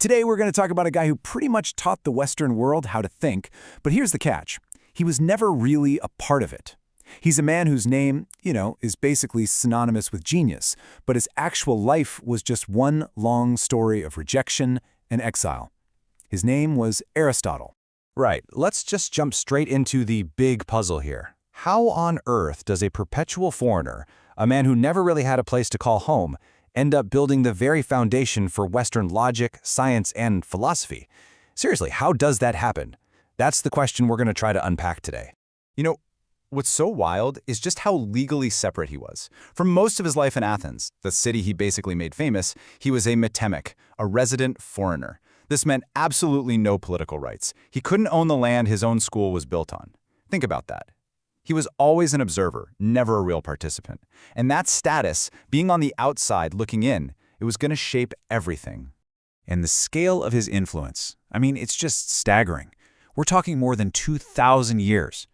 Today we're going to talk about a guy who pretty much taught the Western world how to think, but here's the catch. He was never really a part of it. He's a man whose name, is basically synonymous with genius, but his actual life was just one long story of rejection and exile. His name was Aristotle. Right, let's just jump straight into the big puzzle here. How on earth does a perpetual foreigner, a man who never really had a place to call home, end up building the very foundation for Western logic, science, and philosophy? Seriously, how does that happen? That's the question we're going to try to unpack today. What's so wild is just how legally separate he was. For most of his life in Athens, the city he basically made famous, he was a metemic, a resident foreigner. This meant absolutely no political rights. He couldn't own the land his own school was built on. Think about that. He was always an observer, never a real participant. And that status, being on the outside looking in, it was going to shape everything. And the scale of his influence, it's just staggering. We're talking more than 2,000 years.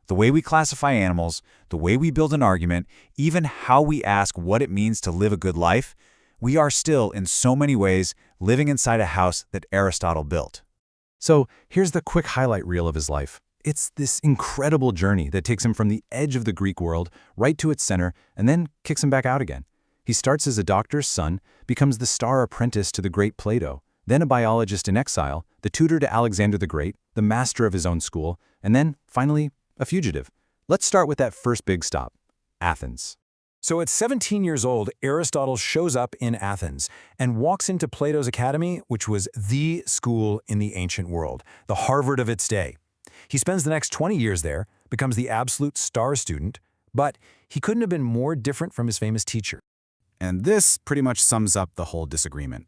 The way we classify animals, the way we build an argument, even how we ask what it means to live a good life, we are still, in so many ways, living inside a house that Aristotle built. So here's the quick highlight reel of his life. It's this incredible journey that takes him from the edge of the Greek world right to its center and then kicks him back out again. He starts as a doctor's son, becomes the star apprentice to the great Plato, then a biologist in exile, the tutor to Alexander the Great, the master of his own school, and then, finally, a fugitive. Let's start with that first big stop, Athens. So at 17 years old, Aristotle shows up in Athens and walks into Plato's academy, which was the school in the ancient world, the Harvard of its day. He spends the next 20 years there, becomes the absolute star student, but he couldn't have been more different from his famous teacher. And this pretty much sums up the whole disagreement.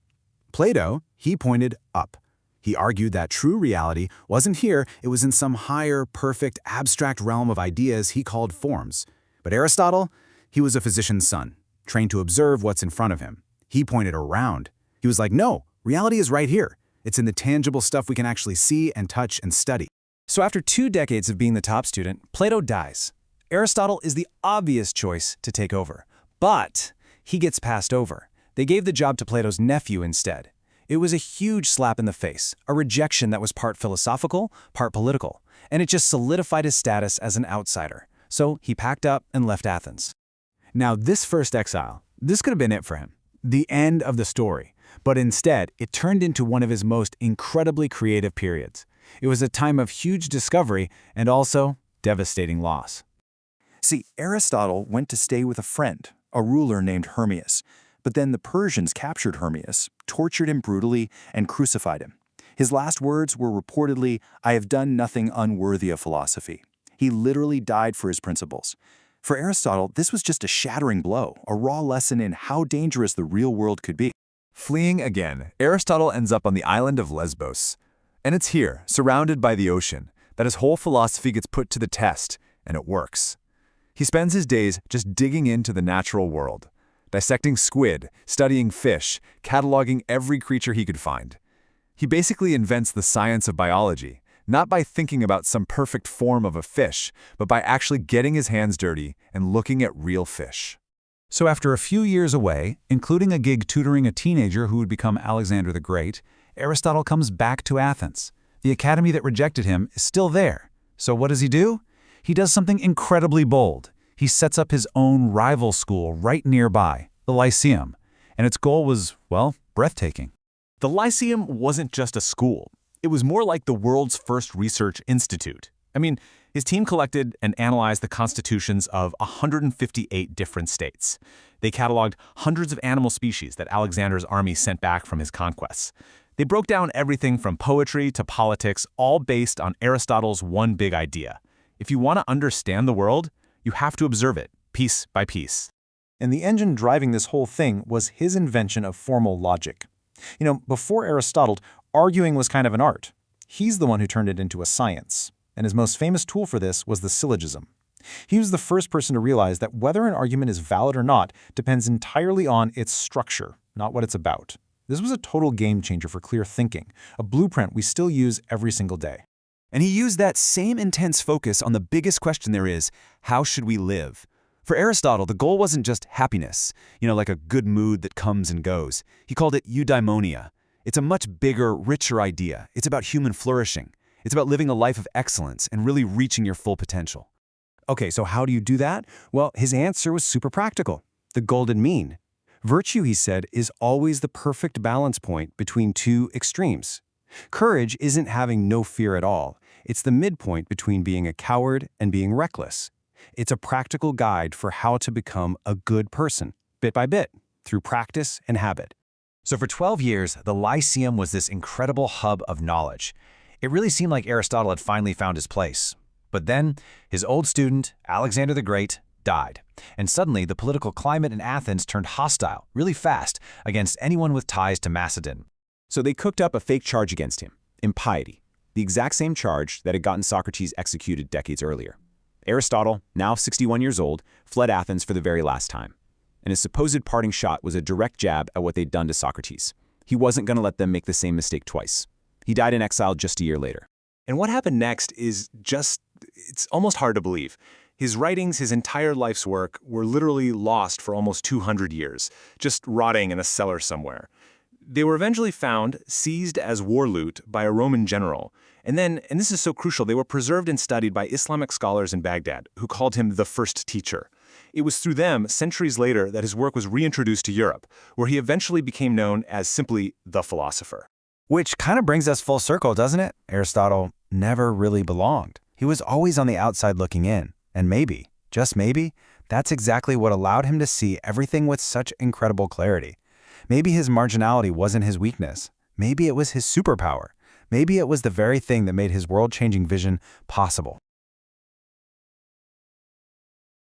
Plato, he pointed up. He argued that true reality wasn't here, it was in some higher, perfect, abstract realm of ideas he called forms. But Aristotle, he was a physician's son, trained to observe what's in front of him. He pointed around. He was like, no, reality is right here. It's in the tangible stuff we can actually see and touch and study. So after 2 decades of being the top student, Plato dies. Aristotle is the obvious choice to take over. But he gets passed over. They gave the job to Plato's nephew instead. It was a huge slap in the face, a rejection that was part philosophical, part political, and it just solidified his status as an outsider. So he packed up and left Athens. Now this first exile, this could have been it for him, the end of the story. But instead, it turned into one of his most incredibly creative periods. It was a time of huge discovery and also devastating loss. See, Aristotle went to stay with a friend, a ruler named Hermias. But then the Persians captured Hermias, tortured him brutally, and crucified him. His last words were reportedly, "I have done nothing unworthy of philosophy." He literally died for his principles. For Aristotle, this was just a shattering blow, a raw lesson in how dangerous the real world could be. Fleeing again, Aristotle ends up on the island of Lesbos. And it's here, surrounded by the ocean, that his whole philosophy gets put to the test, and it works. He spends his days just digging into the natural world, dissecting squid, studying fish, cataloging every creature he could find. He basically invents the science of biology, not by thinking about some perfect form of a fish, but by actually getting his hands dirty and looking at real fish. So after a few years away, including a gig tutoring a teenager who would become Alexander the Great, Aristotle comes back to Athens. The academy that rejected him is still there. So what does he do? He does something incredibly bold. He sets up his own rival school right nearby, the Lyceum, and its goal was, well, breathtaking. The Lyceum wasn't just a school. It was more like the world's first research institute. His team collected and analyzed the constitutions of 158 different states. They cataloged hundreds of animal species that Alexander's army sent back from his conquests. They broke down everything from poetry to politics, all based on Aristotle's one big idea. If you want to understand the world, you have to observe it, piece by piece. And the engine driving this whole thing was his invention of formal logic. Before Aristotle, arguing was kind of an art. He's the one who turned it into a science. And his most famous tool for this was the syllogism. He was the first person to realize that whether an argument is valid or not depends entirely on its structure, not what it's about. This was a total game changer for clear thinking, a blueprint we still use every single day. And he used that same intense focus on the biggest question there is, how should we live? For Aristotle, the goal wasn't just happiness, like a good mood that comes and goes. He called it Eudaimonia. It's a much bigger, richer idea. It's about human flourishing. It's about living a life of excellence and really reaching your full potential. Okay, so how do you do that? Well, his answer was super practical. The golden mean. Virtue, he said, is always the perfect balance point between two extremes. Courage isn't having no fear at all. It's the midpoint between being a coward and being reckless. It's a practical guide for how to become a good person, bit by bit, through practice and habit. So for 12 years, the Lyceum was this incredible hub of knowledge. It really seemed like Aristotle had finally found his place. But then, his old student, Alexander the Great, died. And suddenly, the political climate in Athens turned hostile, really fast, against anyone with ties to Macedon. So they cooked up a fake charge against him, impiety, the exact same charge that had gotten Socrates executed decades earlier. Aristotle, now 61 years old, fled Athens for the very last time. And his supposed parting shot was a direct jab at what they'd done to Socrates. He wasn't going to let them make the same mistake twice. He died in exile just a year later. And what happened next is it's almost hard to believe. His writings, his entire life's work, were literally lost for almost 200 years, just rotting in a cellar somewhere. They were eventually found, seized as war loot by a Roman general. And then, and this is so crucial, they were preserved and studied by Islamic scholars in Baghdad, who called him the first teacher. It was through them, centuries later, that his work was reintroduced to Europe, where he eventually became known as simply the philosopher. Which kind of brings us full circle, doesn't it? Aristotle never really belonged. He was always on the outside looking in. And maybe, just maybe, that's exactly what allowed him to see everything with such incredible clarity. Maybe his marginality wasn't his weakness. Maybe it was his superpower. Maybe it was the very thing that made his world-changing vision possible.